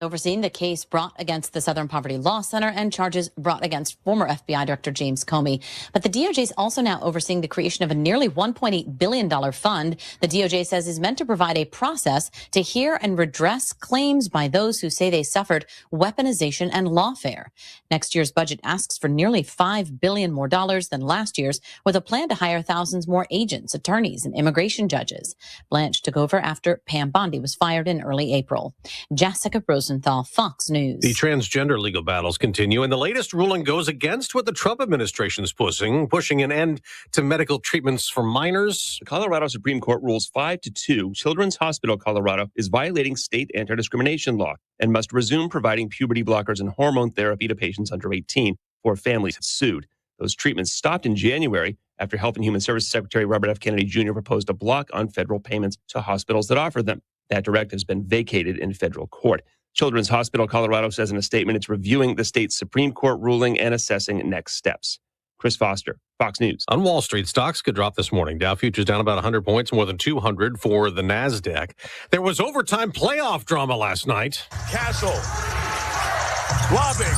overseeing the case brought against the Southern Poverty Law Center and charges brought against former FBI Director James Comey. But the DOJ is also now overseeing the creation of a nearly $1.8 billion fund the DOJ says is meant to provide a process to hear and redress claims by those who say they suffered weaponization and lawfare. Next year's budget asks for nearly $5 billion more dollars than last year's, with a plan to hire thousands more agents, attorneys, and immigration judges. Blanche took over after Pam Bondi was fired in early April. Jessica Rosenthal, Fox News. The transgender legal battles continue, and the latest ruling goes against what the Trump administration is pushing an end to medical treatments for minors. The Colorado Supreme Court rules 5-2. Children's Hospital Colorado is violating state anti-discrimination law and must resume providing puberty blockers and hormone therapy to patients under 18 before families have sued. Those treatments stopped in January after Health and Human Services Secretary Robert F. Kennedy Jr. proposed a block on federal payments to hospitals that offer them. That directive has been vacated in federal court. Children's Hospital Colorado says in a statement it's reviewing the state's Supreme Court ruling and assessing next steps. Chris Foster, Fox News. On Wall Street, stocks could drop this morning. Dow futures down about 100 points, more than 200 for the NASDAQ. There was overtime playoff drama last night. Castle. Lobbing.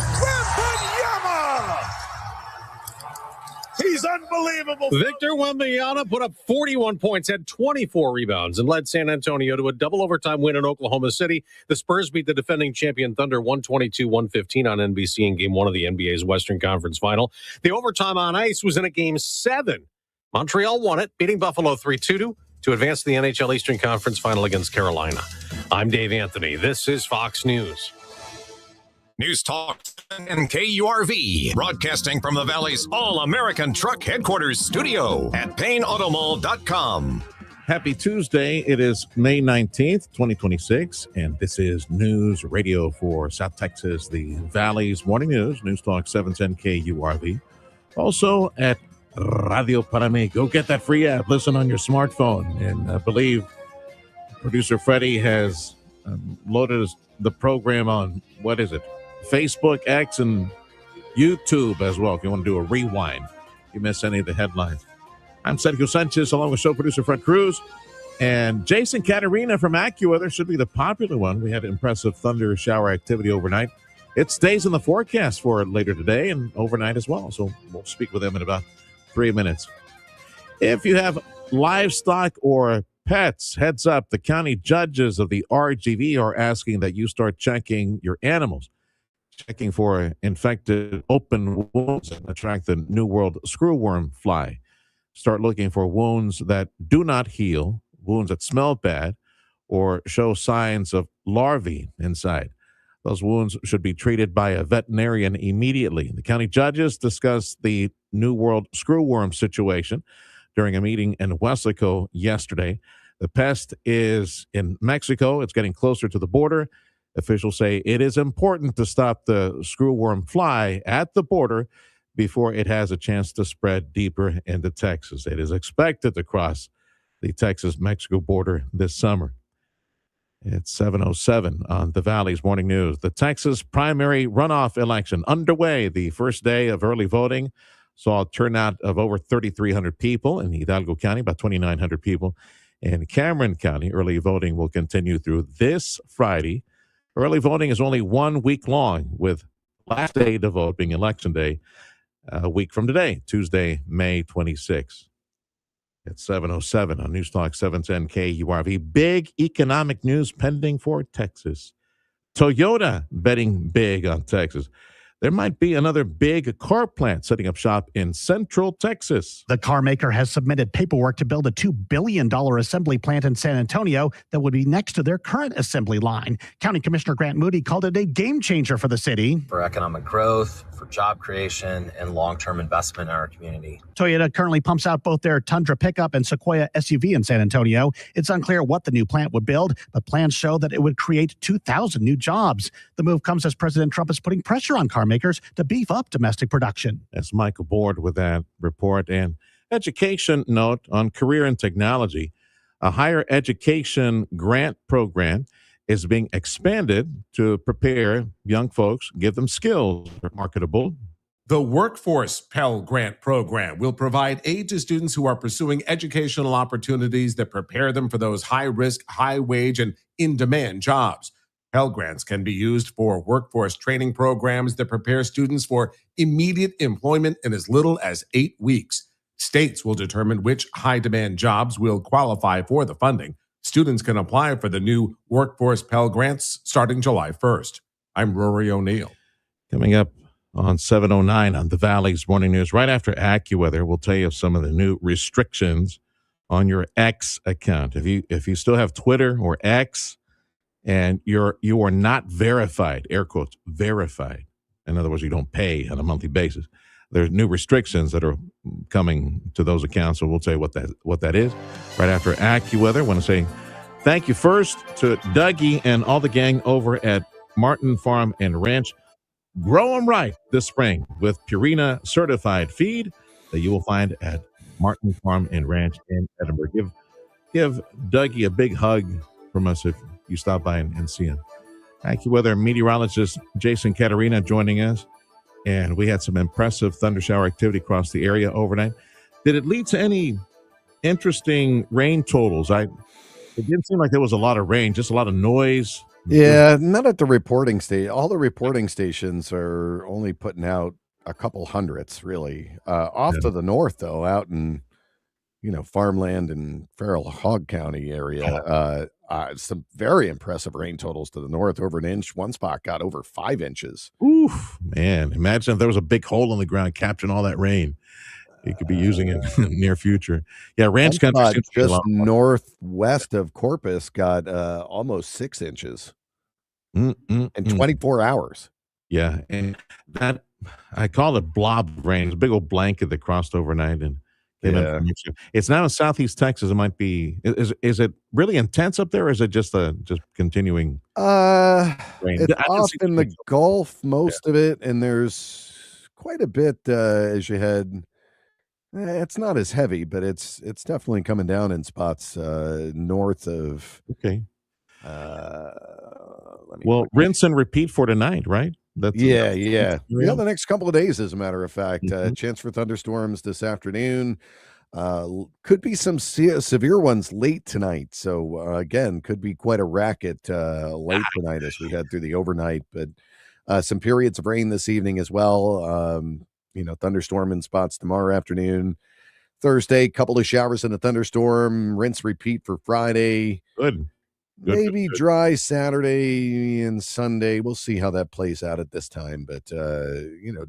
He's unbelievable. Victor Wembanyama put up 41 points, had 24 rebounds, and led San Antonio to a double overtime win in Oklahoma City. The Spurs beat the defending champion Thunder 122-115 on NBC in Game 1 of the NBA's Western Conference Final. The overtime on ice was in a Game 7. Montreal won it, beating Buffalo 3-2 to advance to the NHL Eastern Conference Final against Carolina. I'm Dave Anthony. This is Fox News. News Talk and KURV, broadcasting from the Valley's All-American Truck Headquarters studio at PayneAutomall.com. Happy Tuesday. It is May 19th, 2026, and this is News Radio for South Texas, the Valley's Morning News, News Talk 710 KURV. Also at Radio Parame. Go get that free app. Listen on your smartphone. And I believe producer Freddie has loaded the program on, what is it? Facebook, X, and YouTube as well, if you want to do a rewind. If you miss any of the headlines. I'm Sergio Sanchez, along with show producer Fred Cruz. And Jason Caterina from AccuWeather should be the popular one. We had impressive thunder shower activity overnight. It stays in the forecast for later today and overnight as well. So we'll speak with them in about 3 minutes. If you have livestock or pets, heads up, the county judges of the RGV are asking that you start checking your animals. Checking for infected open wounds that attract the New World screwworm fly. Start looking for wounds that do not heal, wounds that smell bad, or show signs of larvae inside. Those wounds should be treated by a veterinarian immediately. The county judges discussed the New World screwworm situation during a meeting in Weslaco yesterday. The pest is in Mexico. It's getting closer to the border. Officials say it is important to stop the screwworm fly at the border before it has a chance to spread deeper into Texas. It is expected to cross the Texas-Mexico border this summer. It's 7:07 on the Valley's Morning News. The Texas primary runoff election underway. The first day of early voting saw a turnout of over 3,300 people in Hidalgo County, about 2,900 people. In Cameron County, early voting will continue through this Friday. Early voting is only 1 week long, with last day to vote being Election Day, a week from today, Tuesday, May 26. It's 7:07 on News Talk 710 KURV. Big economic news pending for Texas. Toyota betting big on Texas. There might be another big car plant setting up shop in Central Texas. The car maker has submitted paperwork to build a $2 billion assembly plant in San Antonio that would be next to their current assembly line. County Commissioner Grant Moody called it a game changer for the city. For economic growth, for job creation, and long-term investment in our community. Toyota currently pumps out both their Tundra pickup and Sequoia SUV in San Antonio. It's unclear what the new plant would build, but plans show that it would create 2,000 new jobs. The move comes as President Trump is putting pressure on car makers to beef up domestic production. That's Michael Board with that report. And education note on career and technology. A higher education grant program is being expanded to prepare young folks, give them skills that are marketable. The Workforce Pell Grant Program will provide aid to students who are pursuing educational opportunities that prepare them for those high-risk, high-wage, and in-demand jobs. Pell Grants can be used for workforce training programs that prepare students for immediate employment in as little as 8 weeks. States will determine which high-demand jobs will qualify for the funding. Students can apply for the new Workforce Pell Grants starting July 1st. I'm Rory O'Neill. Coming up on 7:09 on the Valley's Morning News, right after AccuWeather, we'll tell you some of the new restrictions on your X account. If you still have Twitter or X and you are not verified, air quotes, verified, in other words, you don't pay on a monthly basis, there's new restrictions that are coming to those accounts, so we'll tell you what that is right after AccuWeather. I want to say thank you first to Dougie and all the gang over at Martin Farm and Ranch. Grow them right this spring with Purina certified feed that you will find at Martin Farm and Ranch in Edinburgh. Give Dougie a big hug from us if you stop by and see him. AccuWeather meteorologist Jason Caterina joining us, and we had some impressive thunder shower activity across the area overnight. Did it lead to any interesting rain totals? It didn't seem like there was a lot of rain, just a lot of noise. Yeah, not at the reporting station. All the reporting stations are only putting out a couple hundredths, really. Off to the north, though, out in farmland and Feral Hog County area, some very impressive rain totals to the north. Over an inch. One spot got over 5 inches. Oof, man! Imagine if there was a big hole in the ground capturing all that rain. You could be using it in the near future. Yeah, ranch country just northwest of Corpus got almost 6 inches in 24 hours. Yeah, and that I call it blob rain. It's a big old blanket that crossed overnight and came in from Mexico. It's now in southeast Texas. It might be. Is it really intense up there, or is it just continuing? Rain? It's off in the Gulf, most of it, and there's quite a bit as you head. It's not as heavy, but it's definitely coming down in spots north of. Okay. Rinse and repeat for tonight, right? The next couple of days, as a matter of fact. Chance for thunderstorms this afternoon. Could be some severe ones late tonight. So again, could be quite a racket late tonight as we head through the overnight. But some periods of rain this evening as well. Thunderstorm in spots tomorrow afternoon. Thursday, couple of showers and a thunderstorm. Rinse, repeat for Friday. Good. Maybe dry Saturday and Sunday. We'll see how that plays out at this time. But,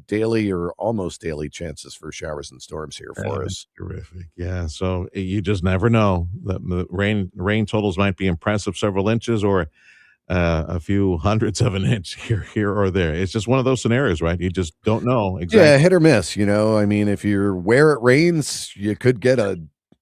daily or almost daily chances for showers and storms here for us. Terrific. Yeah. So you just never know. The rain totals might be impressive, several inches or a few hundredths of an inch here or there. It's just one of those scenarios, right? You just don't know exactly. Yeah, hit or miss. I mean, if you're where it rains, you could get a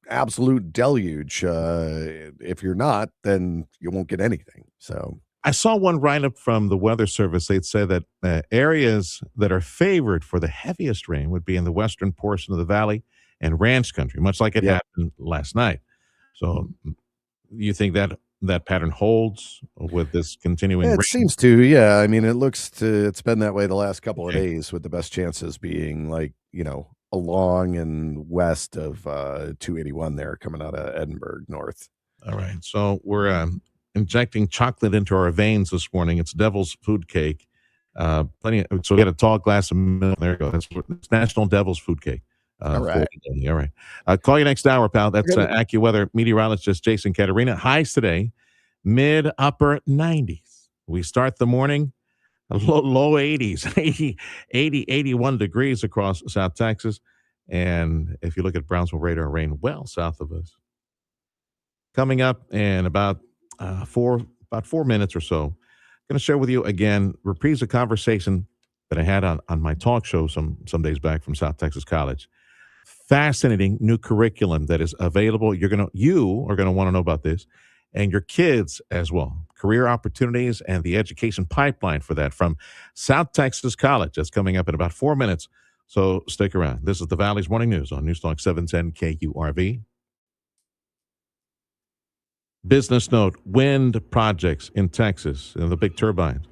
absolute deluge. If you're not, then you won't get anything. So I saw one write-up from the Weather Service. They'd say that areas that are favored for the heaviest rain would be in the western portion of the valley and ranch country, much like it happened last night. So you think that pattern holds with this continuing rain? It seems to, yeah. I mean, it's been that way the last couple of days, with the best chances being along and west of 281 there, coming out of Edinburgh north. All right. So we're injecting chocolate into our veins this morning. It's Devil's Food Cake. So we got a tall glass of milk. There you go. It's National Devil's Food Cake. All right. All right. Call you next hour, pal. That's AccuWeather meteorologist Jason Caterina. Highs today, mid-upper 90s. We start the morning low 80s, 81 degrees across South Texas. And if you look at Brownsville radar, rain well south of us. Coming up in about 4 minutes or so, I'm going to share with you again, reprise a conversation that I had on my talk show some days back from South Texas College. Fascinating new curriculum that is available. You are going to want to know about this, and your kids as well. Career opportunities and the education pipeline for that from South Texas College. That's coming up in about 4 minutes. So stick around. This is the Valley's Morning News on Newstalk 710 KURV. Business note, wind projects in Texas and the big turbines.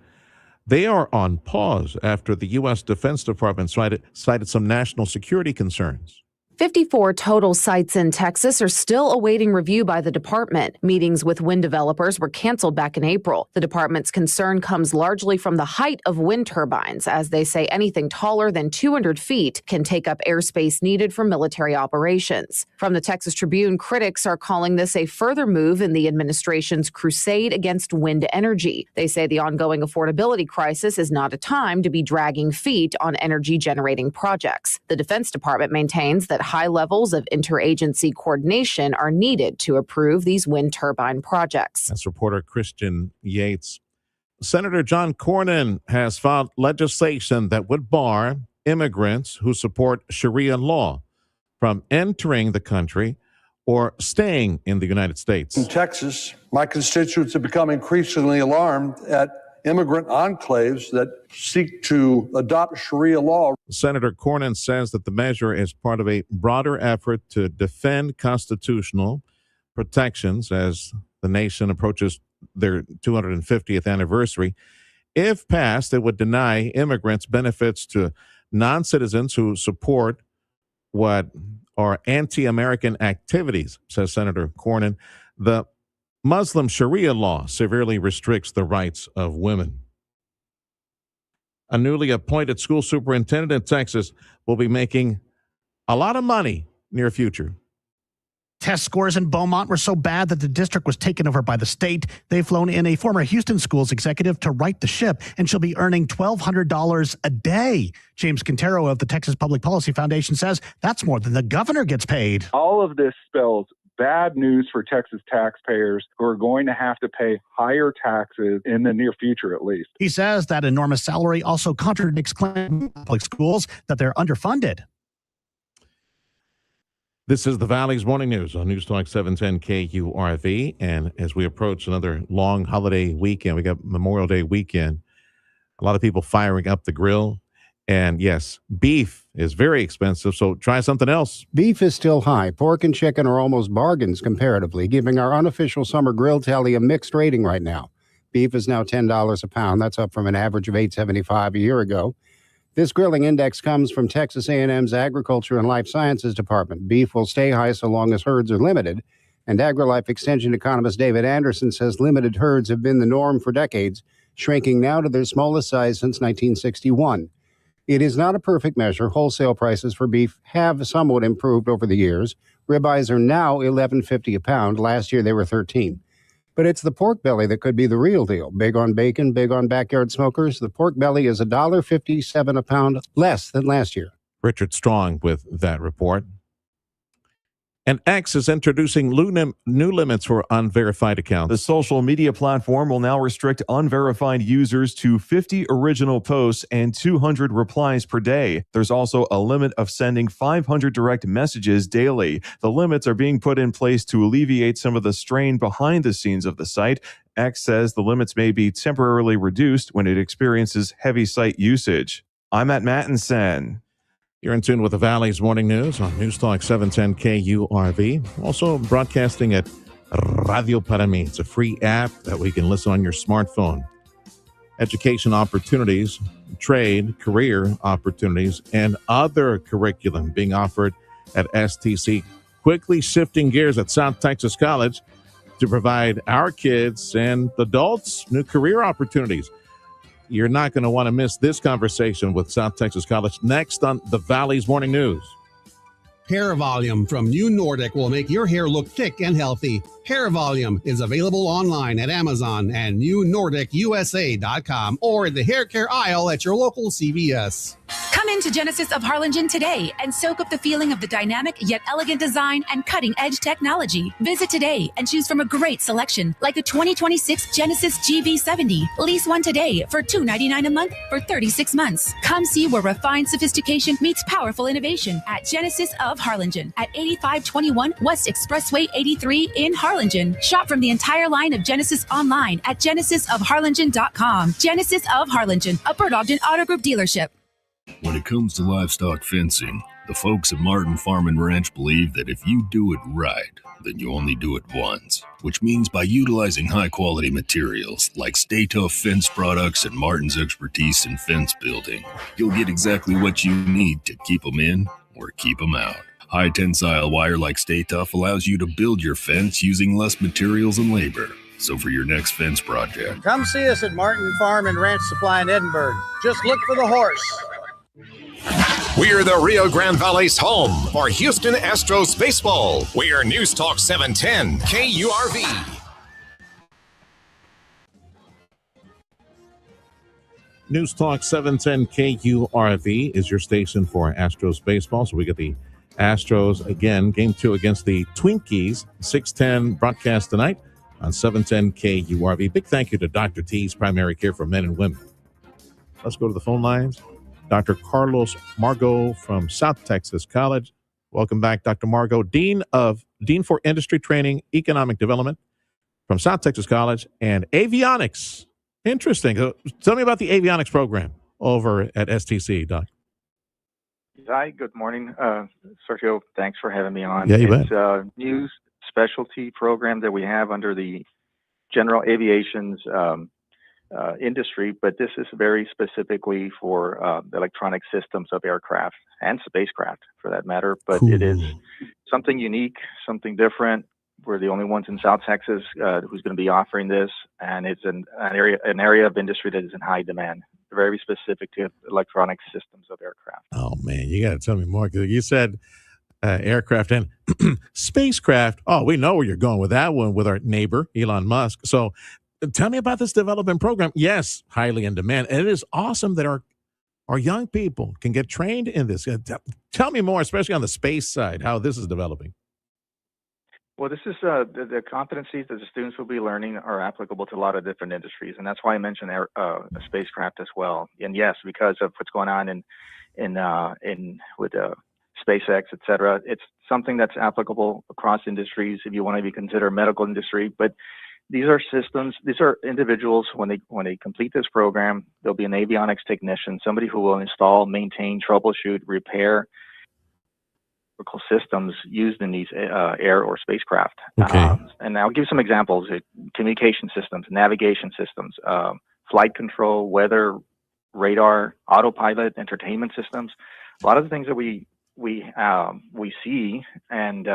They are on pause after the U.S. Defense Department cited some national security concerns. 54 total sites in Texas are still awaiting review by the department. Meetings with wind developers were canceled back in April. The department's concern comes largely from the height of wind turbines, as they say anything taller than 200 feet can take up airspace needed for military operations. From the Texas Tribune, critics are calling this a further move in the administration's crusade against wind energy. They say the ongoing affordability crisis is not a time to be dragging feet on energy-generating projects. The Defense Department maintains that high levels of interagency coordination are needed to approve these wind turbine projects. That's reporter Christian Yates. Senator John Cornyn has filed legislation that would bar immigrants who support Sharia law from entering the country or staying in the United States. In Texas, my constituents have become increasingly alarmed at immigrant enclaves that seek to adopt Sharia law. Senator Cornyn says that the measure is part of a broader effort to defend constitutional protections as the nation approaches their 250th anniversary. If passed, it would deny immigrants benefits to non-citizens who support what are anti-American activities, says Senator Cornyn. The Muslim Sharia law severely restricts the rights of women. A newly appointed school superintendent in Texas will be making a lot of money near future. Test scores in Beaumont were so bad that the district was taken over by the state. They've flown in a former Houston schools executive to right the ship, and she'll be earning $1,200 a day. James Quintero of the Texas Public Policy Foundation says that's more than the governor gets paid. All of this spells bad news for Texas taxpayers who are going to have to pay higher taxes in the near future, at least. He says that enormous salary also contradicts claims public schools that they're underfunded. This is the Valley's Morning News on News Talk 710 KURV. And as we approach another long holiday weekend, we got Memorial Day weekend, a lot of people firing up the grill. And yes, beef is very expensive, so try something else. Beef is still high. Pork and chicken are almost bargains comparatively, giving our unofficial summer grill tally a mixed rating right now. Beef is now $10 a pound. That's up from an average of $8.75 a year ago. This grilling index comes from Texas A&M's Agriculture and Life Sciences Department. Beef will stay high so long as herds are limited. And AgriLife Extension economist David Anderson says limited herds have been the norm for decades, shrinking now to their smallest size since 1961. It is not a perfect measure. Wholesale prices for beef have somewhat improved over the years. Ribeyes are now $11.50 a pound. Last year they were $13. But it's the pork belly that could be the real deal. Big on bacon, big on backyard smokers. The pork belly is $1.57 a pound, less than last year. Richard Strong with that report. And X is introducing new limits for unverified accounts. The social media platform will now restrict unverified users to 50 original posts and 200 replies per day. There's also a limit of sending 500 direct messages daily. The limits are being put in place to alleviate some of the strain behind the scenes of the site. X says the limits may be temporarily reduced when it experiences heavy site usage. I'm at Mattinson. You're in tune with the Valley's Morning News on News Talk 710 KURV. Also broadcasting at Radio Para Mí. It's a free app that we can listen on your smartphone. Education opportunities, trade, career opportunities, and other curriculum being offered at STC. Quickly shifting gears at South Texas College to provide our kids and adults new career opportunities. You're not going to want to miss this conversation with South Texas College next on the Valley's Morning News. Hair Volume from New Nordic will make your hair look thick and healthy. Hair Volume is available online at Amazon and NewNordicUSA.com or in the hair care aisle at your local CVS. Come into Genesis of Harlingen today and soak up the feeling of the dynamic yet elegant design and cutting-edge technology. Visit today and choose from a great selection like the 2026 Genesis GV70. Lease one today for $299 a month for 36 months. Come see where refined sophistication meets powerful innovation at Genesis of Harlingen at 8521 West Expressway 83 in Harlingen. Shop from the entire line of Genesis online at genesisofharlingen.com. Genesis of Harlingen, a Bert Ogden Auto Group dealership. When it comes to livestock fencing, the folks at Martin Farm and Ranch believe that if you do it right, then you only do it once, which means by utilizing high-quality materials like Stay Tough fence products and Martin's expertise in fence building, you'll get exactly what you need to keep them in or keep them out. High tensile wire like Stay Tough allows you to build your fence using less materials and labor. So for your next fence project, come see us at Martin Farm and Ranch Supply in Edinburgh. Just look for the horse. We're the Rio Grande Valley's home for Houston Astros baseball. We're News Talk 710 KURV. News Talk 710 KURV is your station for Astros baseball. So we get the Astros again, game 2 against the Twinkies, 6:10 broadcast tonight on 710 KURV. Big thank you to Dr. T's Primary Care for Men and Women. Let's go to the phone lines. Dr. Carlos Margot from South Texas College. Welcome back, Dr. Margot, Dean for Industry Training, Economic Development from South Texas College, and Avionics. Interesting. Tell me about the Avionics program over at STC, Doc. Hi, good morning, Sergio. Thanks for having me on. Yeah, you bet. It's a new specialty program that we have under the general aviation's industry, but this is very specifically for the electronic systems of aircraft and spacecraft, for that matter. But It is something unique, something different. We're the only ones in South Texas who's going to be offering this, and it's an area of industry that is in high demand, very specific to electronic systems of aircraft. Oh, man, you got to tell me more, because you said aircraft and spacecraft. Oh, we know where you're going with that one with our neighbor, Elon Musk. So tell me about this development program. Yes, highly in demand. And it is awesome that our young people can get trained in this. Tell me more, especially on the space side, how this is developing. Well, this is the competencies that the students will be learning are applicable to a lot of different industries, and that's why I mentioned spacecraft as well. And yes, because of what's going on with SpaceX, et cetera, it's something that's applicable across industries. If you want to be considered medical industry, but these are systems. These are individuals when they complete this program, there'll be an avionics technician, somebody who will install, maintain, troubleshoot, repair systems used in these air or spacecraft. Okay. And I'll give some examples: communication systems, navigation systems, flight control, weather, radar, autopilot, entertainment systems. A lot of the things that we see and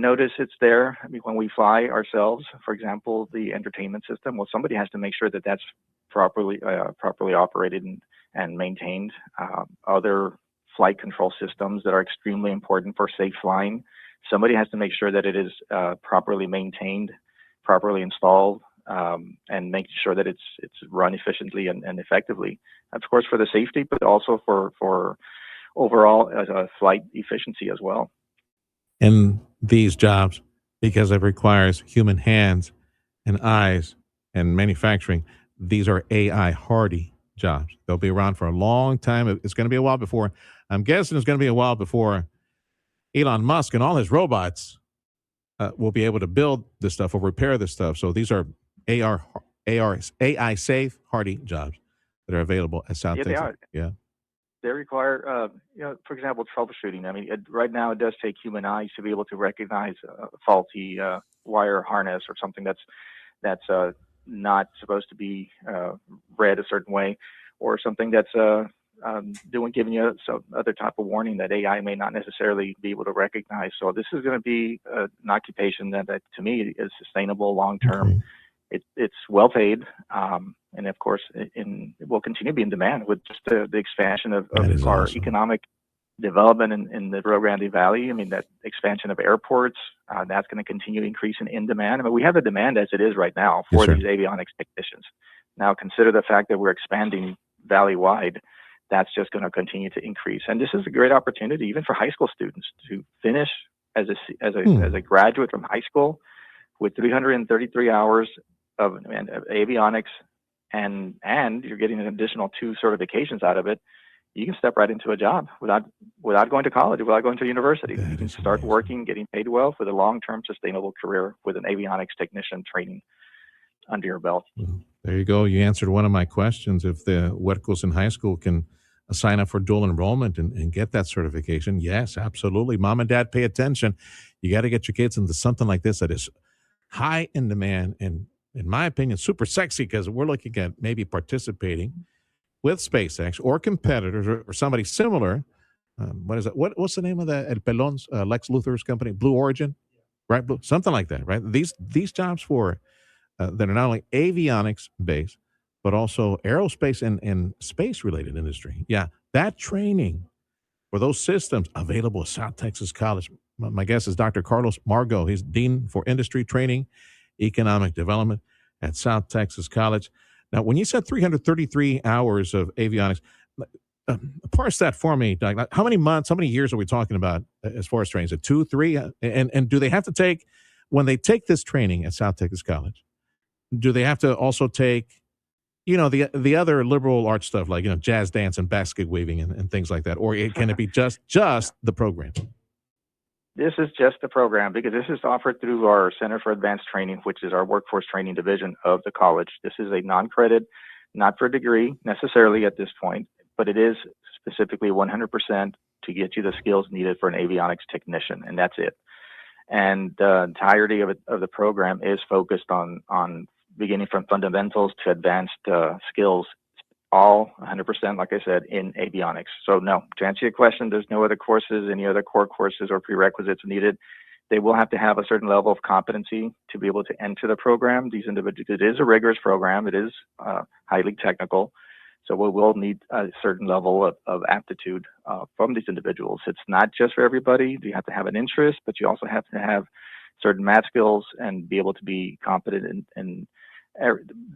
notice it's there. I mean, when we fly ourselves, for example, the entertainment system. Well, somebody has to make sure that that's properly operated and maintained. Other flight control systems that are extremely important for safe flying. Somebody has to make sure that it is properly maintained, properly installed, and make sure that it's run efficiently and effectively. Of course, for the safety, but also for overall flight efficiency as well. In these jobs, because it requires human hands and eyes and manufacturing, these are AI hardy jobs. They'll be around for a long time. It's going to be a while before, I'm guessing it's going to be a while before Elon Musk and all his robots will be able to build this stuff or repair this stuff. So these are AI safe, hardy jobs that are available at South Texas. They are. Yeah. They require, for example, troubleshooting. I mean, right now it does take human eyes to be able to recognize a faulty wire harness or something that's not supposed to be read a certain way, or something that's giving you some other type of warning that AI may not necessarily be able to recognize. So this is going to be an occupation that to me is sustainable long term. Okay. It's well paid, and of course, it will continue to be in demand with just the expansion of our awesome. Economic development in the Rio Grande Valley. I mean, that expansion of airports, that's going to continue increasing in demand. I mean, we have the demand as it is right now for these avionics technicians. Now, consider the fact that we're expanding valley-wide. That's just going to continue to increase. And this is a great opportunity, even for high school students, to finish as a graduate from high school with 333 hours of avionics, and you're getting an additional 2 certifications out of it. You can step right into a job without going to college, without going to university. You can start working, getting paid well for the long-term sustainable career with an avionics technician training under your belt. There you go. You answered one of my questions. If the Huercos in high school can sign up for dual enrollment and get that certification, yes, absolutely. Mom and dad, pay attention. You got to get your kids into something like this that is high in demand and, in my opinion, super sexy, because we're looking at maybe participating with SpaceX or competitors or somebody similar what is it? What's the name of that? El Pelon's, Lex Luthor's company, Blue Origin, right? Something like that, right? These jobs for that are not only avionics based, but also aerospace and space related industry. Yeah, that training for those systems available at South Texas College. My guess is Dr. Carlos Margot. He's Dean for Industry Training, Economic Development at South Texas College. Now, when you said 333 hours of avionics, parse that for me, Doug. Like, how many months, how many years are we talking about as far as training? Is it 2, 3? And do they have to take, when they take this training at South Texas College, do they have to also take, the other liberal arts stuff like, jazz dance and basket weaving and things like that? Or can it be just the program? This is just the program because this is offered through our Center for Advanced Training, which is our workforce training division of the college. This is a non-credit, not for a degree necessarily at this point, but it is specifically 100% to get you the skills needed for an avionics technician, and that's it. And the entirety of the program is focused on beginning from fundamentals to advanced skills, all 100%, like I said, in avionics. So no, to answer your question, there's no other courses, any other core courses or prerequisites needed. They will have to have a certain level of competency to be able to enter the program. These individuals, it is a rigorous program. It is highly technical. So we will need a certain level of aptitude from these individuals. It's not just for everybody. You have to have an interest, but you also have to have certain math skills and be able to be competent in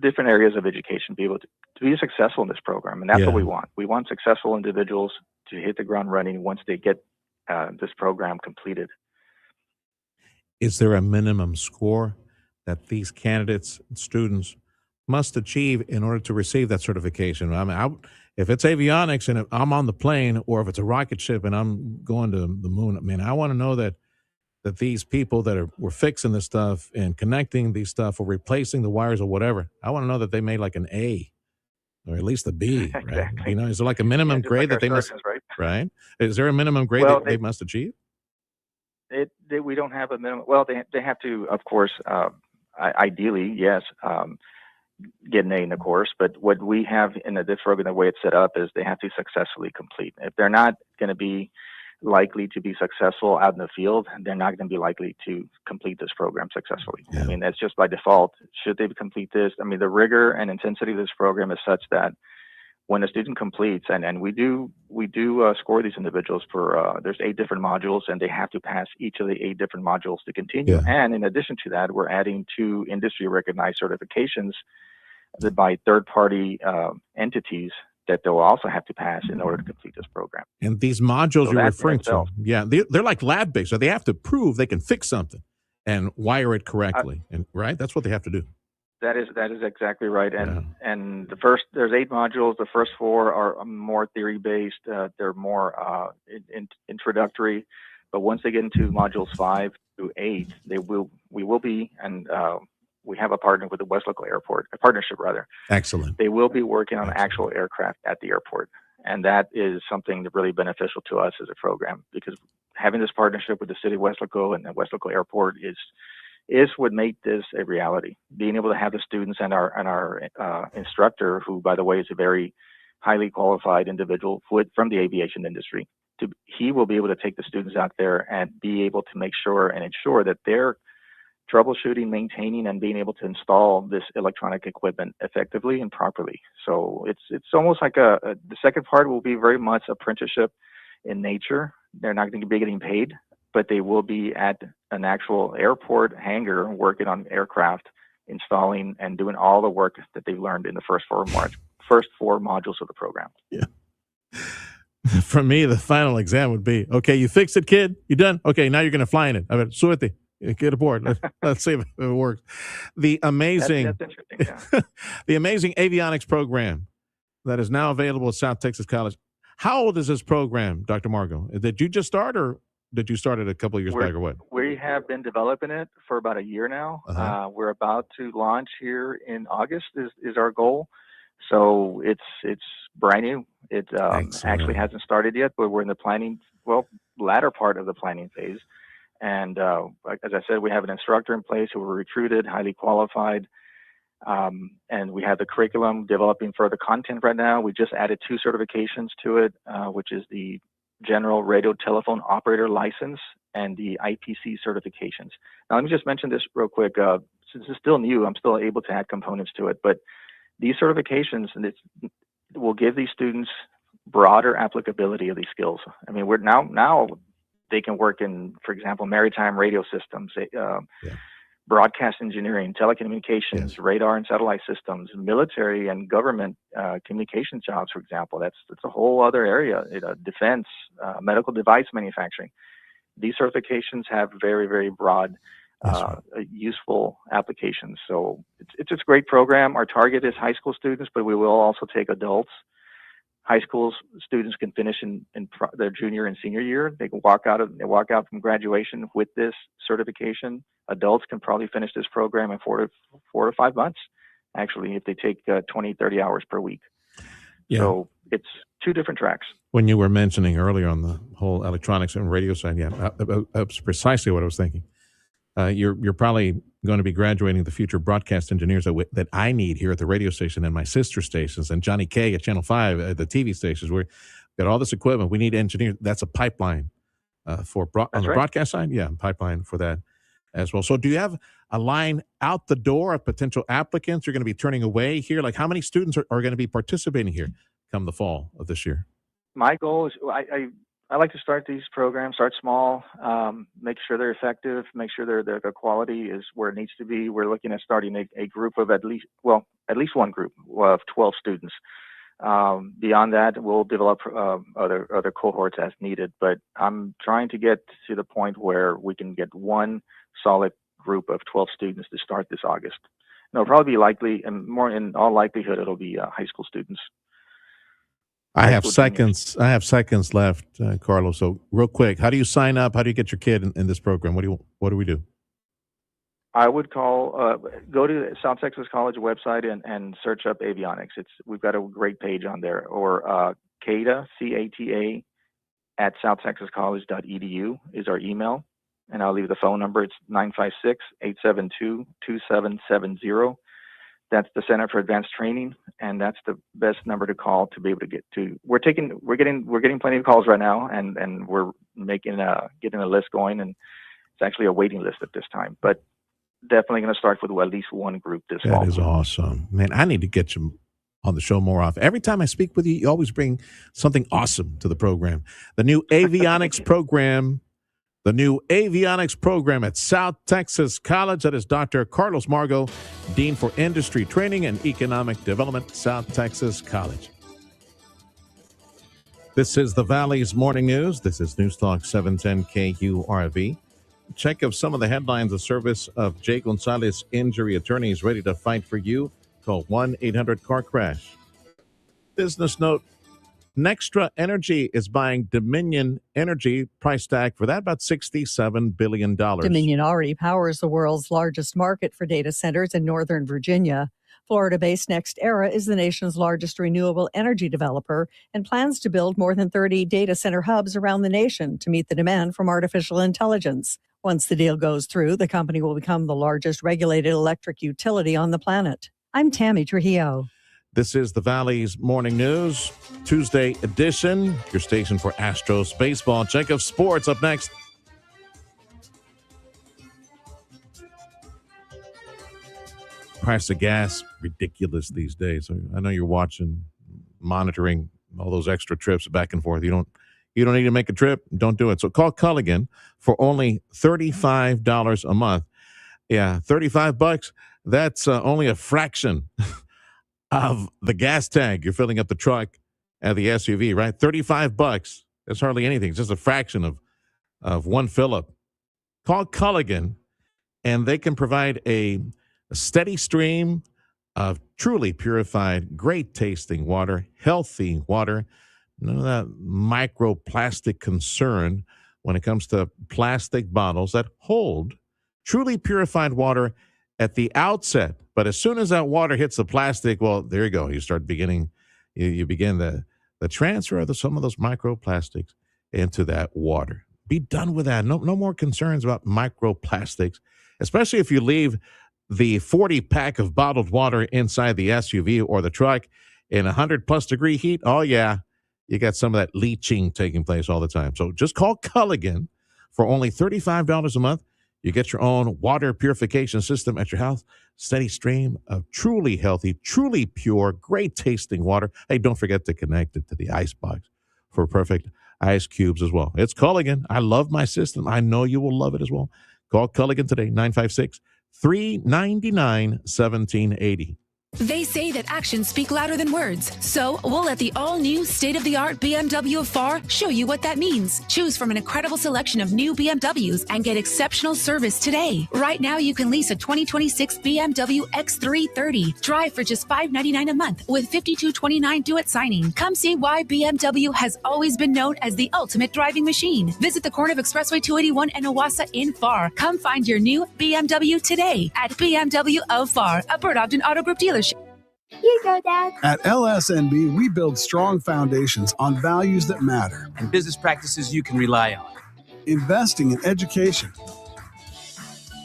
different areas of education, be able to be successful in this program. And that's what we want. We want successful individuals to hit the ground running once they get this program completed. Is there a minimum score that these candidates, students, must achieve in order to receive that certification? I mean, if it's avionics and if I'm on the plane, or if it's a rocket ship and I'm going to the moon, I mean, I want to know that these people that were fixing this stuff and connecting these stuff or replacing the wires or whatever, I want to know that they made like an A or at least a B, right? Exactly. Is there like a minimum grade like that they must, right? Is there a minimum grade that they must achieve? We don't have a minimum. Well, they have to, of course, ideally, yes, get an A in the course. But what we have in this program, the way it's set up, is they have to successfully complete. If they're not going to be likely to be successful out in the field, they're not going to be likely to complete this program successfully. I mean, that's just by default. Should they complete this? I mean, the rigor and intensity of this program is such that when a student completes, and we do score these individuals for, there's 8 different modules, and they have to pass each of the 8 different modules to continue. Yeah. And in addition to that, we're adding 2 industry recognized certifications that by third-party entities that they'll also have to pass in order to complete this program. And these modules you're referring to, they're like lab-based, so they have to prove they can fix something and wire it correctly, and right? That's what they have to do. That is exactly right. And there's 8 modules. The first 4 are more theory-based. They're more introductory. But once they get into modules 5 through 8, we will be, and we have a partnership with the West Local Airport. Excellent. They will be working on actual aircraft at the airport. And that is something that's really beneficial to us as a program, because having this partnership with the city of West Local and the West Local Airport is what made this a reality. Being able to have the students and our instructor, who, by the way, is a very highly qualified individual from the aviation industry, he will be able to take the students out there and be able to make sure and ensure that they're troubleshooting, maintaining, and being able to install this electronic equipment effectively and properly. So it's almost like the second part will be very much apprenticeship in nature. They're not going to be getting paid, but they will be at an actual airport hangar working on aircraft, installing and doing all the work that they've learned in the first 4 modules of the program. Yeah. For me, the final exam would be, okay, you fixed it, kid? You done? Okay, now you're going to fly in it. I mean, suerte. Get aboard. Let's see if it works. The amazing, that's interesting, yeah. The amazing avionics program that is now available at South Texas College. How old is this program, Dr. Margot? Did you just start, or did you start it a couple of years back, or what? We have been developing it for about a year now. We're about to launch here in August is our goal. So it's brand new. It actually hasn't started yet, but we're in the latter part of the planning phase. And as I said, we have an instructor in place who were recruited, highly qualified. And we have the curriculum developing further content right now. We just added 2 certifications to it, which is the general radio telephone operator license, and the IPC certifications. Now, let me just mention this real quick. Since it's still new, I'm still able to add components to it, but these certifications will give these students broader applicability of these skills. I mean, we're now they can work in, for example, maritime radio systems, broadcast engineering, telecommunications, radar and satellite systems, military and government communication jobs, for example. That's a whole other area. Defense, medical device manufacturing. These certifications have very, very broad, useful applications. So it's a great program. Our target is high school students, but we will also take adults. High school students can finish in their junior and senior year. They can walk out from graduation with this certification. Adults can probably finish this program in 4 to 5 months, actually, if they take 20, 30 hours per week. Yeah. So it's 2 different tracks. When you were mentioning earlier on the whole electronics and radio side, that's precisely what I was thinking. You're probably going to be graduating the future broadcast engineers that I need here at the radio station and my sister stations and Johnny K at Channel 5 at the TV stations. We've got all this equipment. We need engineers. That's a pipeline on the broadcast side. Yeah, pipeline for that as well. So do you have a line out the door of potential applicants you're going to be turning away here? Like how many students are going to be participating here come the fall of this year? My goal is I like to start these programs, start small, make sure they're effective, make sure the quality is where it needs to be. We're looking at starting a group of at least one group of 12 students. Beyond that, we'll develop other cohorts as needed. But I'm trying to get to the point where we can get one solid group of 12 students to start this August. And it'll probably be likely, and more in all likelihood, it'll be high school students. I have seconds left, Carlos. So real quick, how do you sign up? How do you get your kid in this program? What do we do? I would go to the South Texas College website and search up avionics. We've got a great page on there, or CATA, CATA, at southtexascollege.edu is our email. And I'll leave the phone number. It's 956-872-2770. That's the Center for Advanced Training, and that's the best number to call to be able to get to. We're getting plenty of calls right now, and we're getting a list going, and it's actually a waiting list at this time. But definitely going to start with at least one group this fall. That is awesome, man. I need to get you on the show more often. Every time I speak with you, you always bring something awesome to the program. The new avionics program. The new avionics program at South Texas College. That is Dr. Carlos Margo, Dean for Industry Training and Economic Development, South Texas College. This is the Valley's Morning News. This is News Talk 710 KURV. Check of some of the headlines. The service of Jay Gonzalez Injury Attorneys ready to fight for you. Call 1-800-CAR-CRASH. Business note. Nextra Energy is buying Dominion Energy, price tag for that about $67 billion. Dominion already powers the world's largest market for data centers in Northern Virginia. Florida-based NextEra is the nation's largest renewable energy developer and plans to build more than 30 data center hubs around the nation to meet the demand from artificial intelligence. Once the deal goes through, the company will become the largest regulated electric utility on the planet. I'm Tammy Trujillo. This is the Valley's Morning News, Tuesday edition, your station for Astros baseball. Check of sports up next. Price of gas, ridiculous these days. I know you're monitoring all those extra trips back and forth. You don't need to make a trip, don't do it. So call Culligan for only $35 a month. Yeah, $35. That's only a fraction of the gas tank you're filling up the truck and the SUV, right? $35. That's hardly anything. It's just a fraction of one fill-up. Call Culligan, and they can provide a steady stream of truly purified, great-tasting water, healthy water. None of that microplastic concern when it comes to plastic bottles that hold truly purified water at the outset. But as soon as that water hits the plastic, well, there you go. You begin the transfer of some of those microplastics into that water. Be done with that. No more concerns about microplastics, especially if you leave the 40-pack of bottled water inside the SUV or the truck in 100-plus degree heat. Oh, yeah. you got some of that leaching taking place all the time. So just call Culligan for only $35 a month. You get your own water purification system at your house. Steady stream of truly healthy, truly pure, great tasting water. Hey, don't forget to connect it to the ice box for perfect ice cubes as well. It's Culligan. I love my system. I know you will love it as well. Call Culligan today, 956-399-1780. They say that actions speak louder than words. So we'll let the all-new state-of-the-art BMW of FAR show you what that means. Choose from an incredible selection of new BMWs and get exceptional service today. Right now, you can lease a 2026 BMW X330. Drive for just $599 a month with $52.29 due at signing. Come see why BMW has always been known as the ultimate driving machine. Visit the corner of Expressway 281 and Owasso in FAR. Come find your new BMW today at BMW of FAR, a Bird Ogden Auto Group dealership. You go, Dad. At LSNB, we build strong foundations on values that matter. And business practices you can rely on. Investing in education.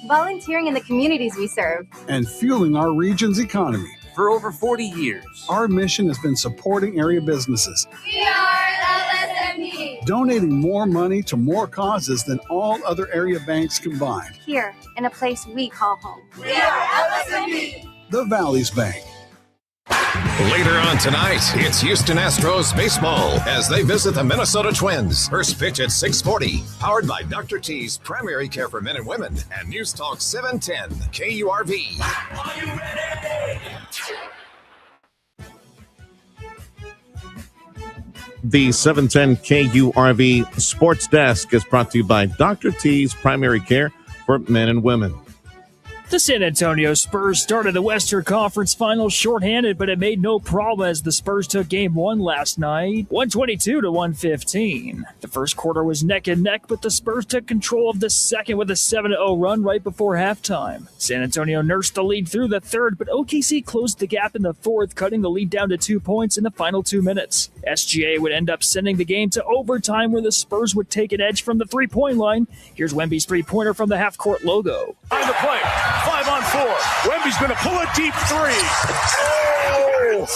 Volunteering in the communities we serve. And fueling our region's economy. For over 40 years. Our mission has been supporting area businesses. We are LSNB. Donating more money to more causes than all other area banks combined. Here, in a place we call home. We are LSNB. The Valley's Bank. Later on tonight, it's Houston Astros baseball as they visit the Minnesota Twins. First pitch at 6:40. Powered by Dr. T's Primary Care for Men and Women and News Talk 710 KURV. Are you ready? The 710 KURV Sports Desk is brought to you by Dr. T's Primary Care for Men and Women. The San Antonio Spurs started the Western Conference Finals shorthanded, but it made no problem as the Spurs took Game 1 last night, 122-115. The first quarter was neck and neck, but the Spurs took control of the second with a 7-0 run right before halftime. San Antonio nursed the lead through the third, but OKC closed the gap in the fourth, cutting the lead down to 2 points in the final 2 minutes. SGA would end up sending the game to overtime where the Spurs would take an edge from the three-point line. Here's Wemby's three-pointer from the half-court logo. On the play. 5-on-4. Wemby's going to pull a deep three. Oh!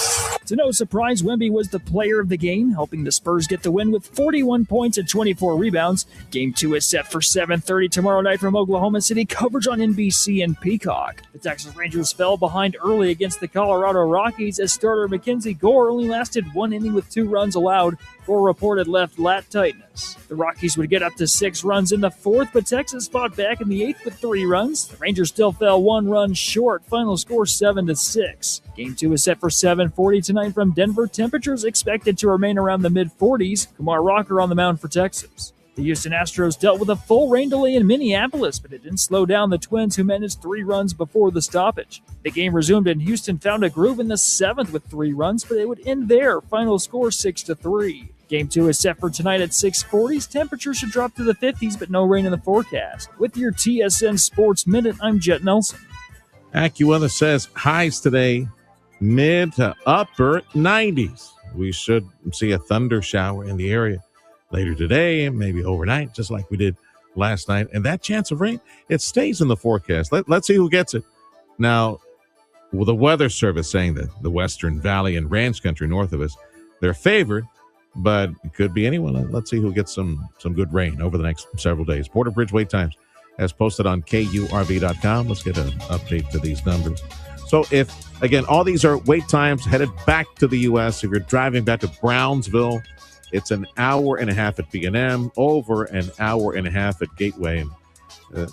To no surprise, Wemby was the player of the game, helping the Spurs get the win with 41 points and 24 rebounds. Game 2 is set for 7:30 tomorrow night from Oklahoma City. Coverage on NBC and Peacock. The Texas Rangers fell behind early against the Colorado Rockies as starter Mackenzie Gore only lasted 1 inning with 2 runs allowed. Gore reported left lat tightness. The Rockies would get up to 6 runs in the fourth, but Texas fought back in the 8th with 3 runs. The Rangers still fell 1 run short. Final score 7-6. Game 2 is set for 7:40 tonight from Denver. Temperatures expected to remain around the mid-40s. Kumar Rocker on the mound for Texas. The Houston Astros dealt with a full rain delay in Minneapolis, but it didn't slow down the Twins, who managed 3 runs before the stoppage. The game resumed and Houston found a groove in the 7th with 3 runs, but it would end there. Final score 6-3. Game 2 is set for tonight at 6:40. Temperatures should drop to the 50s, but no rain in the forecast. With your TSN Sports Minute, I'm Jet Nelson. AccuWeather says highs today, mid to upper 90s. We should see a thunder shower in the area later today and maybe overnight, just like we did last night. And that chance of rain, it stays in the forecast. Let's see who gets it. Now, with the Weather Service saying that the Western Valley and Ranch Country north of us, they're favored, but it could be anyone. Let's see who gets some good rain over the next several days. Border Bridge wait times as posted on KURV.com. Let's get an update to these numbers. So if, again, all these are wait times headed back to the U.S. If you're driving back to Brownsville, it's an hour and a half at B&M, over an hour and a half at Gateway. And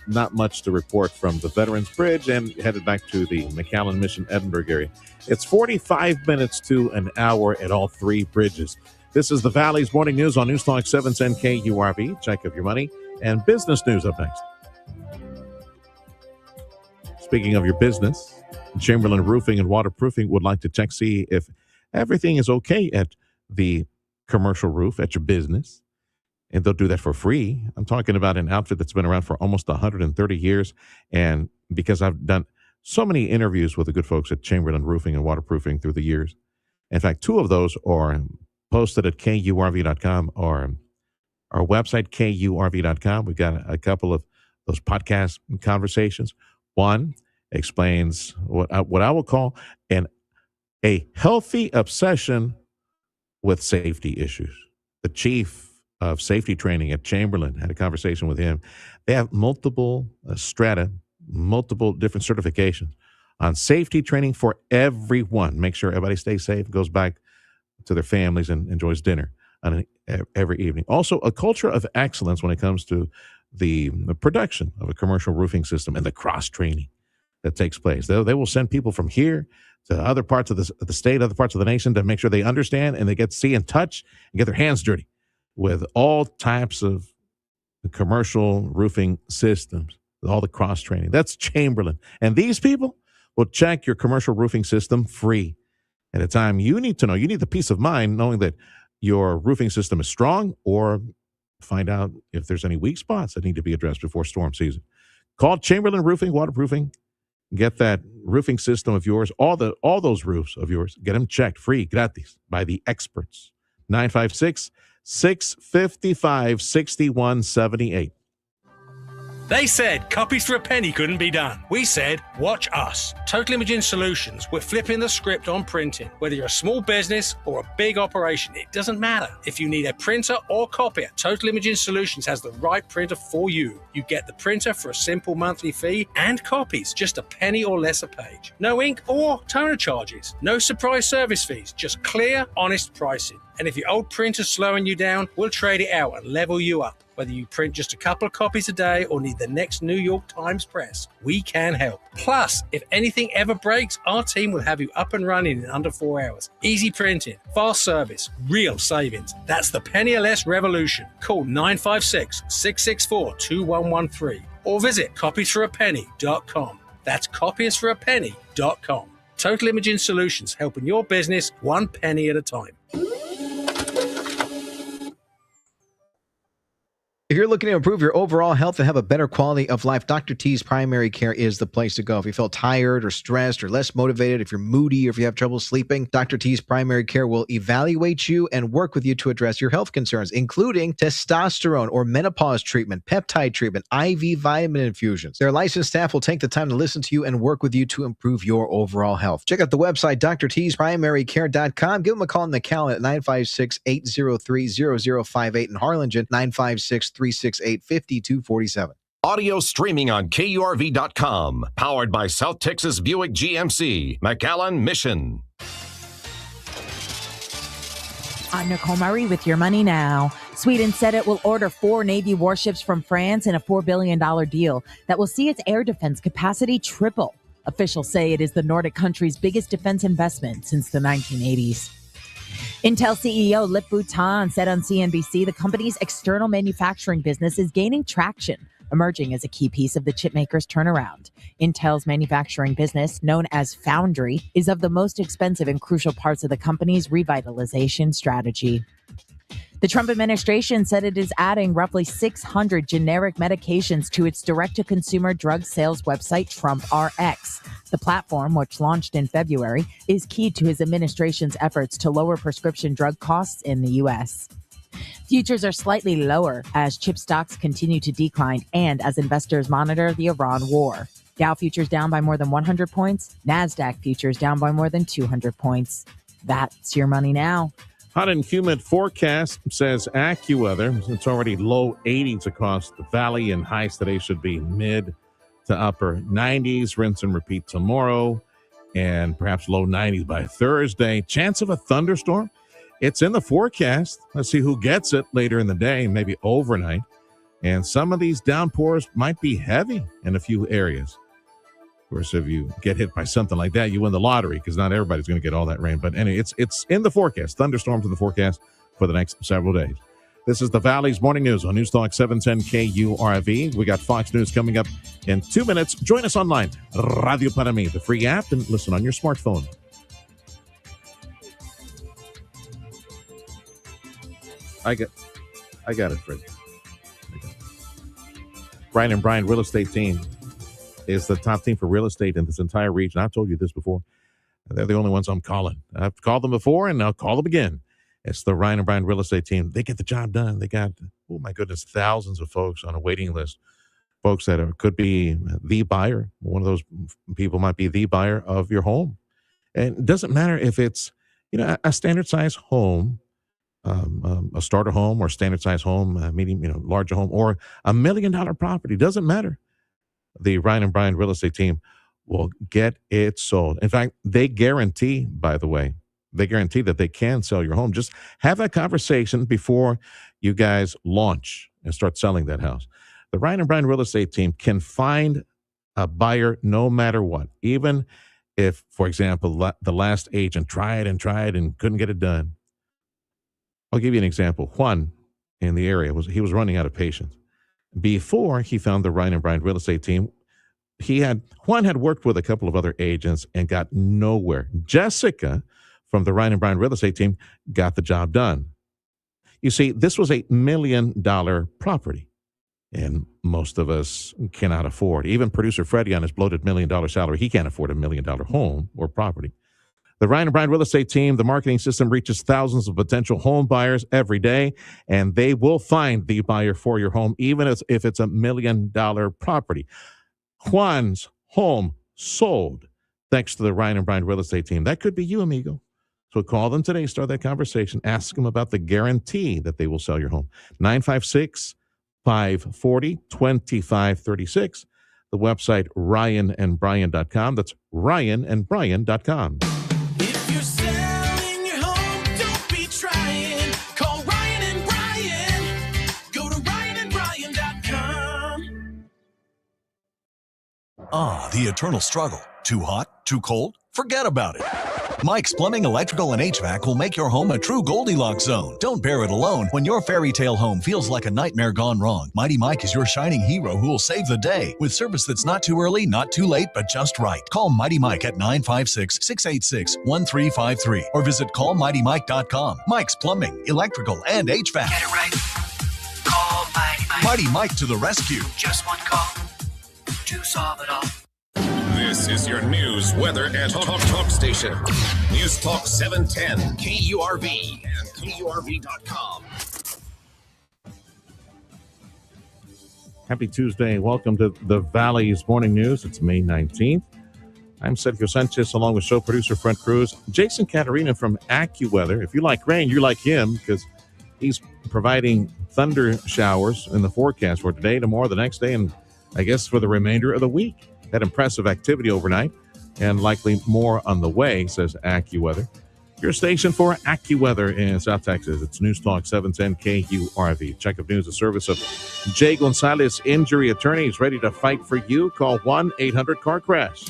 not much to report from the Veterans Bridge, and headed back to the McAllen Mission Edinburgh area. It's 45 minutes to an hour at all 3 bridges. This is the Valley's Morning News on News Talk 710 KURV. Check of your money and business news up next. Speaking of your business, Chamberlain Roofing and Waterproofing would like to check, see if everything is okay at the commercial roof at your business. And they'll do that for free. I'm talking about an outfit that's been around for almost 130 years. And because I've done so many interviews with the good folks at Chamberlain Roofing and Waterproofing through the years. In fact, 2 of those are posted at KURV.com or our website, KURV.com. We've got a couple of those podcast conversations. One explains what I will call a healthy obsession with safety issues. The chief of safety training at Chamberlain had a conversation with him. They have multiple strata, multiple different certifications on safety training for everyone. Make sure everybody stays safe, goes back to their families and enjoys dinner on every evening. Also, a culture of excellence when it comes to the production of a commercial roofing system and the cross-training that takes place. They will send people from here to other parts of the state, other parts of the nation to make sure they understand and they get to see and touch and get their hands dirty with all types of commercial roofing systems, with all the cross-training. That's Chamberlain. And these people will check your commercial roofing system free at a time you need to know. You need the peace of mind knowing that your roofing system is strong, or find out if there's any weak spots that need to be addressed before storm season. Call Chamberlain Roofing, Waterproofing. Get that roofing system of yours, all those roofs of yours, get them checked free, gratis, by the experts. 956-655-6178. They said copies for a penny couldn't be done. We said, watch us. Total Imaging Solutions. We're flipping the script on printing. Whether you're a small business or a big operation, it doesn't matter. If you need a printer or copier, Total Imaging Solutions has the right printer for you. You get the printer for a simple monthly fee and copies, just a penny or less a page. No ink or toner charges. No surprise service fees, just clear, honest pricing. And if your old printer's slowing you down, we'll trade it out and level you up. Whether you print just a couple of copies a day or need the next New York Times press, we can help. Plus, if anything ever breaks, our team will have you up and running in under 4 hours. Easy printing, fast service, real savings. That's the penny or less revolution. Call 956-664-2113 or visit copiesforapenny.com. That's copiesforapenny.com. Total Imaging Solutions, helping your business one penny at a time. If you're looking to improve your overall health and have a better quality of life, Dr. T's Primary Care is the place to go. If you feel tired or stressed or less motivated, if you're moody or if you have trouble sleeping, Dr. T's Primary Care will evaluate you and work with you to address your health concerns, including testosterone or menopause treatment, peptide treatment, IV vitamin infusions. Their licensed staff will take the time to listen to you and work with you to improve your overall health. Check out the website, drtsprimarycare.com. Give them a call on the calendar at 956-803-0058 in Harlingen, 956-368-5247. Audio streaming on KURV.com. Powered by South Texas Buick GMC. McAllen Mission. I'm Nicole Murray with Your Money Now. Sweden said it will order 4 Navy warships from France in a $4 billion deal that will see its air defense capacity triple. Officials say it is the Nordic country's biggest defense investment since the 1980s. Intel CEO Lip-Bu Tan said on CNBC the company's external manufacturing business is gaining traction, emerging as a key piece of the chipmaker's turnaround. Intel's manufacturing business, known as Foundry, is of the most expensive and crucial parts of the company's revitalization strategy. The Trump administration said it is adding roughly 600 generic medications to its direct-to-consumer drug sales website, TrumpRx. The platform, which launched in February, is key to his administration's efforts to lower prescription drug costs in the U.S. Futures are slightly lower as chip stocks continue to decline and as investors monitor the Iran war. Dow futures down by more than 100 points. NASDAQ futures down by more than 200 points. That's Your Money Now. Hot and humid forecast, says AccuWeather. It's already low 80s across the valley, and highs today should be mid to upper 90s. Rinse and repeat tomorrow, and perhaps low 90s by Thursday. Chance of a thunderstorm. It's in the forecast. Let's see who gets it later in the day, maybe overnight. And some of these downpours might be heavy in a few areas. Of course, if you get hit by something like that, you win the lottery, because not everybody's going to get all that rain. But anyway, it's in the forecast. Thunderstorms in the forecast for the next several days. This is the Valley's Morning News on News Talk 710 KURV. We got Fox News coming up in 2 minutes. Join us online, Radio Para Mí, the free app, and listen on your smartphone. I got it, Fred. Brian and Brian Real Estate Team is the top team for real estate in this entire region. I've told you this before. They're the only ones I'm calling. I've called them before, and I'll call them again. It's the Ryan and Brian Real Estate Team. They get the job done. They got, oh my goodness, thousands of folks on a waiting list. Folks that could be the buyer. One of those people might be the buyer of your home. And it doesn't matter if it's, a standard size home a starter home or standard size home, medium, larger home, or $1 million property. Doesn't matter. The Ryan and Brian real estate team will get it sold. In fact, they guarantee, by the way, that they can sell your home. Just have that conversation before you guys launch and start selling that house. The Ryan and Brian real estate team can find a buyer no matter what, even if, for example, the last agent tried and couldn't get it done. I'll give you an example. Juan in the area was running out of patience. Before he found the Ryan and Brian real estate team, Juan had worked with a couple of other agents and got nowhere. Jessica from the Ryan and Brian real estate team got the job done. You see, this was $1 million property, and most of us cannot afford. Even producer Freddie on his bloated $1 million salary, he can't afford $1 million home or property. The Ryan and Brian real estate team, the marketing system reaches thousands of potential home buyers every day, and they will find the buyer for your home, even if it's $1 million property. Juan's home sold thanks to the Ryan and Brian real estate team. That could be you, amigo. So call them today, start that conversation. Ask them about the guarantee that they will sell your home. 956-540-2536. The website, ryanandbrian.com. That's ryanandbrian.com. If you're selling your home, don't be trying. Call Ryan and Brian. Go to ryanandbrian.com. The eternal struggle. Too hot? Too cold? Forget about it. Mike's Plumbing, Electrical, and HVAC will make your home a true Goldilocks zone. Don't bear it alone when your fairy tale home feels like a nightmare gone wrong. Mighty Mike is your shining hero who will save the day with service that's not too early, not too late, but just right. Call Mighty Mike at 956-686-1353 or visit callmightymike.com. Mike's Plumbing, Electrical, and HVAC. Get it right. Call Mighty Mike. Mighty Mike to the rescue. Just one call to solve it all. This is your news, weather, and talk station. News Talk 710, KURV, and KURV.com. Happy Tuesday. Welcome to the Valley's Morning News. It's May 19th. I'm Sergio Sanchez, along with show producer Fred Cruz. Jason Caterina from AccuWeather. If you like rain, you like him because he's providing thunder showers in the forecast for today, tomorrow, the next day, and I guess for the remainder of the week. That impressive activity overnight and likely more on the way, says AccuWeather. Your station for AccuWeather in South Texas. It's News Talk 710 KURV. Check of news, the service of Jay Gonzalez, injury attorney. He's ready to fight for you. Call 1-800-CAR-CRASH.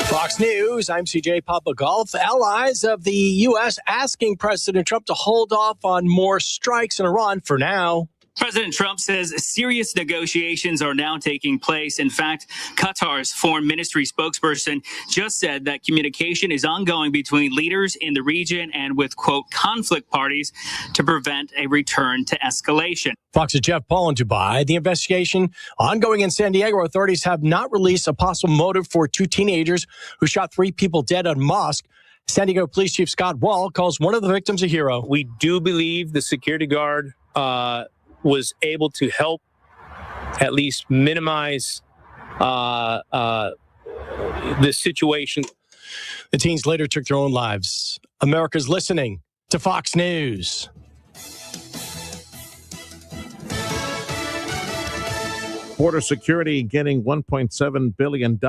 Fox News, I'm CJ Papa Golf. Allies of the U.S. asking President Trump to hold off on more strikes in Iran for now. President Trump says serious negotiations are now taking place. In fact, Qatar's foreign ministry spokesperson just said that communication is ongoing between leaders in the region and with, quote, conflict parties to prevent a return to escalation. Fox's Jeff Paul in Dubai. The investigation ongoing in San Diego. Authorities have not released a possible motive for two teenagers who shot 3 people dead at a mosque. San Diego Police Chief Scott Wall calls one of the victims a hero. We do believe the security guard was able to help at least minimize the situation. The teens later took their own lives. America's listening to Fox News. Border Security getting $1.7 billion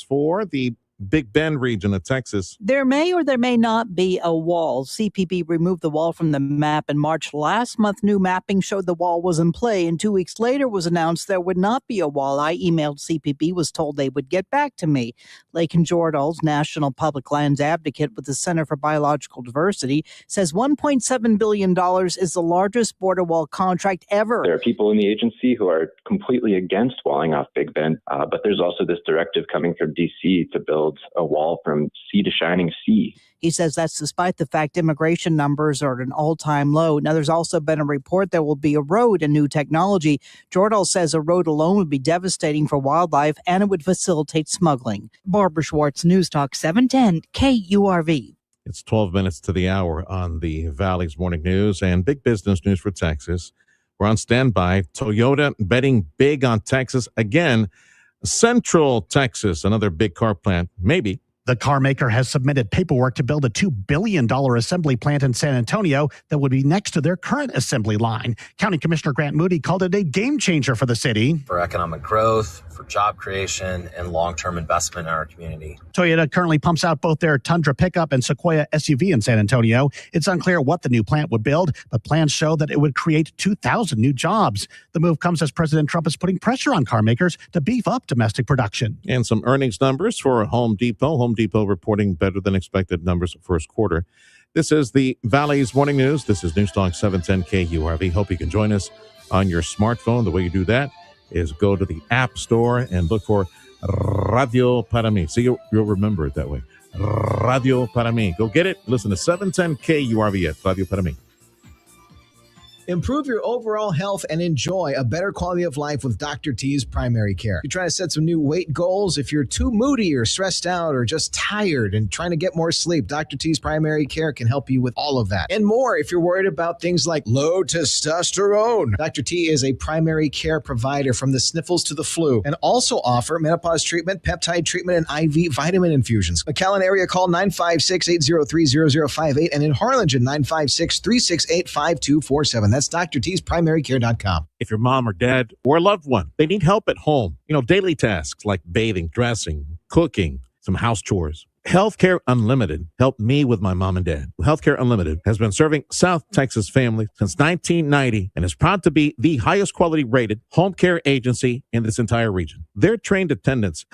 for the Big Bend region of Texas. There may or there may not be a wall. CPB removed the wall from the map in March. Last month, new mapping showed the wall was in play, and 2 weeks later was announced there would not be a wall. I emailed CPB, was told they would get back to me. Lakin Jordals, National Public Lands Advocate with the Center for Biological Diversity, says $1.7 billion is the largest border wall contract ever. There are people in the agency who are completely against walling off Big Bend, but there's also this directive coming from D.C. to build a wall from sea to shining sea. He says that's despite the fact immigration numbers are at an all-time low. Now, there's also been a report there will be a road and new technology. Jordal says a road alone would be devastating for wildlife and it would facilitate smuggling. Barbara Schwartz, News Talk 710 KURV. It's 12 minutes to the hour on the Valley's Morning News and big business news for Texas. We're on standby. Toyota betting big on Texas again. Central Texas, another big car plant, maybe The car maker has submitted paperwork to build a $2 billion assembly plant in San Antonio that would be next to their current assembly line. County Commissioner Grant Moody called it a game changer for the city. For economic growth, for job creation, and long-term investment in our community. Toyota currently pumps out both their Tundra pickup and Sequoia SUV in San Antonio. It's unclear what the new plant would build, but plans show that it would create 2,000 new jobs. The move comes as President Trump is putting pressure on car makers to beef up domestic production. And some earnings numbers for Home Depot. Home Depot reporting better than expected numbers for first quarter. This is the Valley's Morning News. This is News Talk 710 KURV. Hope you can join us on your smartphone. The way you do that is go to the App Store and look for Radio Para Mí. See, you'll remember it that way. Radio Para Mí. Go get it. Listen to 710 KURV at Radio Para Mí. Improve your overall health and enjoy a better quality of life with Dr. T's Primary Care. If you're trying to set some new weight goals, if you're too moody or stressed out or just tired and trying to get more sleep, Dr. T's Primary Care can help you with all of that. And more if you're worried about things like low testosterone. Dr. T is a primary care provider from the sniffles to the flu and also offer menopause treatment, peptide treatment, and IV vitamin infusions. McAllen area call 956-803-0058 and in Harlingen 956-368-5247. That's drt'sprimarycare.com. If your mom or dad or a loved one, they need help at home, daily tasks like bathing, dressing, cooking, some house chores. Healthcare Unlimited helped me with my mom and dad. Healthcare Unlimited has been serving South Texas families since 1990 and is proud to be the highest quality rated home care agency in this entire region. Their trained attendants